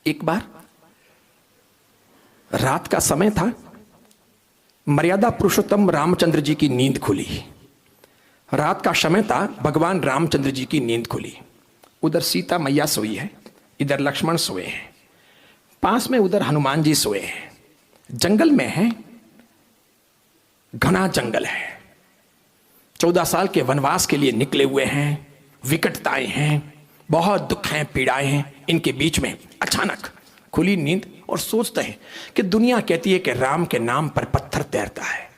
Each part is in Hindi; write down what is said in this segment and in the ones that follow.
एक बार रात का समय था, मर्यादा पुरुषोत्तम रामचंद्र जी की नींद खुली। रात का समय था, भगवान रामचंद्र जी की नींद खुली। उधर सीता मैया सोई है, इधर लक्ष्मण सोए हैं, पास में उधर हनुमान जी सोए हैं। जंगल में है, घना जंगल है। 14 साल के वनवास के लिए निकले हुए हैं, विकटताएं हैं, बहुत दुख हैं, पीड़ाएं हैं। इनके बीच में अचानक खुली नींद और सोचते हैं कि दुनिया कहती है कि राम के नाम पर पत्थर तैरता है।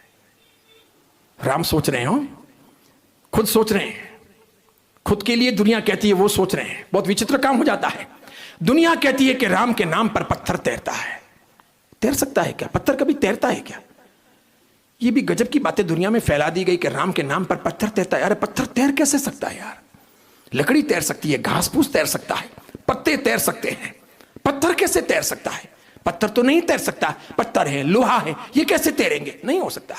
राम सोच रहे हो, खुद सोच रहे हैं, खुद के लिए दुनिया कहती है वो सोच रहे हैं। बहुत विचित्र काम हो जाता है। दुनिया कहती है कि राम के नाम पर पत्थर तैरता है। तैर सकता है क्या? पत्थर कभी तैरता है क्या? ये भी गजब की बातें दुनिया में फैला दी गई कि राम के नाम पर पत्थर तैरता है। अरे पत्थर तैर कैसे सकता है यार? लकड़ी तैर सकती है, घास फूस तैर सकता है, पत्ते तैर सकते हैं, पत्थर कैसे तैर सकता है? पत्थर तो नहीं तैर सकता, पत्थर है, लोहा है, ये कैसे तैरेंगे? नहीं हो सकता।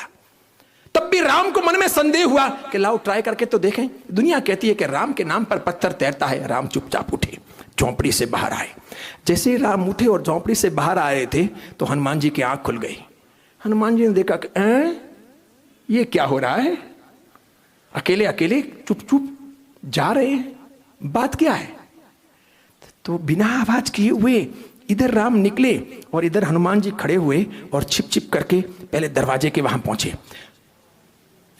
तब भी राम को मन में संदेह हुआ कि लाओ ट्राई करके तो देखें। दुनिया कहती है कि राम के नाम पर पत्थर तैरता है। राम चुपचाप उठे, झोंपड़ी से बाहर आए। जैसे ही राम उठे और झोंपड़ी से बाहर आ रहे थे तो हनुमान जी की आंख खुल गई। हनुमान जी ने देखा कि ये क्या हो रहा है? अकेले अकेले चुप चुप जा रहे हैं, बात क्या है? तो बिना आवाज किए हुए इधर राम निकले और इधर हनुमान जी खड़े हुए और छिप छिप करके पहले दरवाजे के वहां पहुंचे।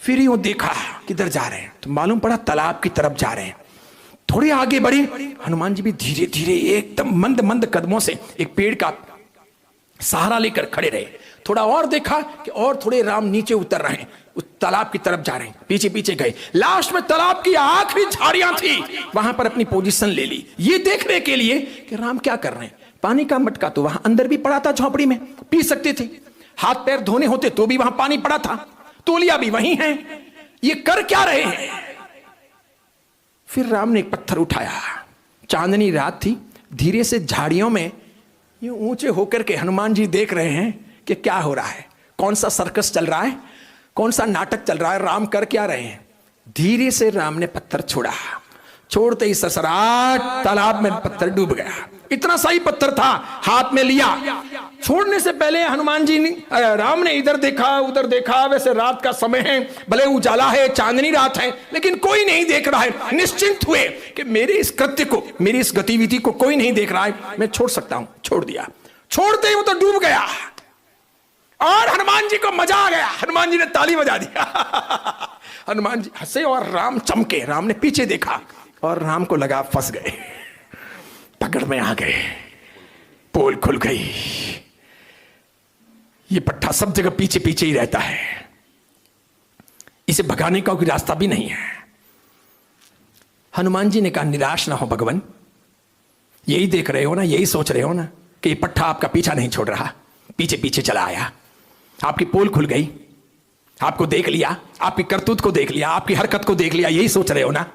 फिर यूं देखा किधर जा रहे हैं तो मालूम पड़ा तालाब की तरफ जा रहे हैं। थोड़े आगे बढ़े, हनुमान जी भी धीरे धीरे एकदम मंद मंद कदमों से एक पेड़ का सहारा लेकर खड़े रहे। थोड़ा और देखा कि और थोड़े राम नीचे उतर रहे हैं, उस तालाब की तरफ जा रहे हैं। पीछे पीछे गए, लास्ट में तालाब की आखिरी झाड़ियां थी, वहां पर अपनी पोजीशन ले ली, ये देखने के लिए कि राम क्या कर रहे हैं। पानी का मटका तो वहां अंदर भी पड़ा था, झोपड़ी में पी सकते थे। हाथ पैर धोने होते तो भी वहां पानी पड़ा था, तौलिया भी वहीं है। ये कर क्या रहे हैं? फिर राम ने एक पत्थर उठाया, चांदनी रात थी, धीरे से झाड़ियों में यूं ऊंचे होकर के हनुमान जी देख रहे हैं कि क्या हो रहा है, कौन सा सर्कस चल रहा है, कौन सा नाटक चल रहा है, राम कर क्या रहे हैं। धीरे से राम ने पत्थर छोड़ा, छोड़ते ही ससराट तालाब में पत्थर डूब गया। इतना सा ही पत्थर था, हाथ में लिया। छोड़ने से पहले हनुमान जी ने, राम ने इधर देखा उधर देखा। वैसे रात का समय है, भले उजाला है, चांदनी रात है, लेकिन कोई नहीं देख रहा है। निश्चिंत हुए कि मेरे इस कृत्य को, मेरी इस गतिविधि को कोई नहीं देख रहा है, मैं छोड़ सकता हूं। छोड़ दिया। छोड़ते ही वो तो डूब गया और हनुमान जी को मजा आ गया। हनुमान जी ने ताली बजा दिया। हनुमान जी हंसे और राम चमके। राम ने पीछे देखा और राम को लगा फंस गए, पकड़ में आ गए, पोल खुल गई। ये पट्टा सब जगह पीछे पीछे ही रहता है, इसे भगाने का कोई रास्ता भी नहीं है। हनुमान जी ने कहा निराश ना हो भगवान, यही देख रहे हो ना, यही सोच रहे हो ना कि ये पट्टा आपका पीछा नहीं छोड़ रहा, पीछे पीछे चला आया। आपकी पोल खुल गई, आपको देख लिया, आपकी करतूत को देख लिया, आपकी हरकत को देख लिया, यही सोच रहे हो ना।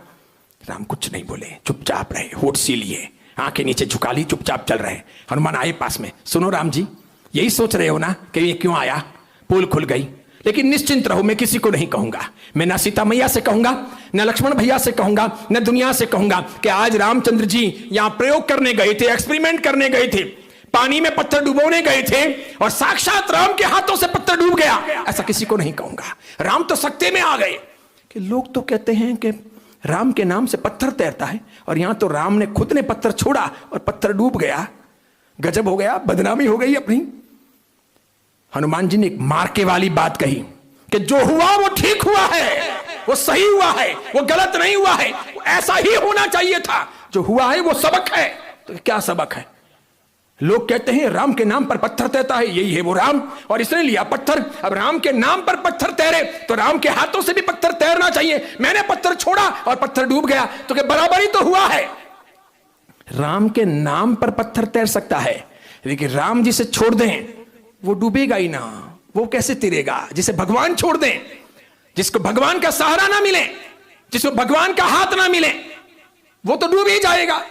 राम कुछ नहीं बोले, चुपचाप रहे, होठ सी लिए, आंखें नीचे झुका ली, चुपचाप चल रहे। हनुमान आए पास में, सुनो राम जी, यही सोच रहे हो ना कि ये क्यों आया, पोल खुल गई, लेकिन निश्चिंत रहो, मैं किसी को नहीं कहूंगा। मैं ना सीता मैया से कहूंगा, न लक्ष्मण भैया से कहूंगा, न दुनिया से कहूंगा कि आज रामचंद्र जी यहां प्रयोग करने गए थे, एक्सपेरिमेंट करने गए थे, पानी में पत्थर डुबोने गए थे और साक्षात राम के हाथों से पत्थर डूब गया। ऐसा किसी को नहीं कहूंगा। राम तो सकते में आ गए कि लोग तो कहते हैं कि राम के नाम से पत्थर तैरता है, और यहां तो राम ने खुद ने पत्थर छोड़ा और पत्थर डूब गया। गजब हो गया, बदनामी हो गई अपनी। हनुमान जी ने एक मार्के वाली बात कही कि जो हुआ वो ठीक हुआ है, वो सही हुआ है, वो गलत नहीं हुआ है, ऐसा ही होना चाहिए था। जो हुआ है वो सबक है। तो क्या सबक है? लोग कहते हैं राम के नाम पर पत्थर तैरता है, यही है वो राम, और इसने लिया पत्थर। अब राम के नाम पर पत्थर तैरे तो राम के हाथों से भी पत्थर तैरना चाहिए। मैंने पत्थर छोड़ा और पत्थर डूब गया, तो क्या बराबरी तो हुआ है। राम के नाम पर पत्थर तैर सकता है, लेकिन राम जी से छोड़ दें वो डूबेगा ही ना, वो कैसे तैरेगा। जिसे भगवान छोड़ दें, जिसको भगवान का सहारा ना मिले, जिसको भगवान का हाथ ना मिले, वो तो डूब ही जाएगा।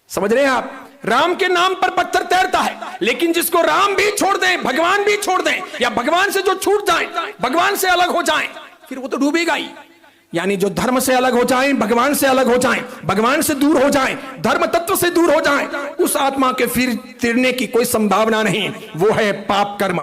समझ रहे हैं आप? राम के नाम पर पत्थर तैरता है, लेकिन जिसको राम भी छोड़ दें, भगवान भी छोड़ दें, या भगवान से जो छूट जाए, भगवान से अलग हो जाए, फिर वो तो डूबेगा ही। यानी जो धर्म से अलग हो जाए, भगवान से अलग हो जाए, भगवान से दूर हो जाए, धर्म तत्व से दूर हो जाए, उस आत्मा के फिर तिरने की कोई संभावना नहीं। वो है पाप कर्म।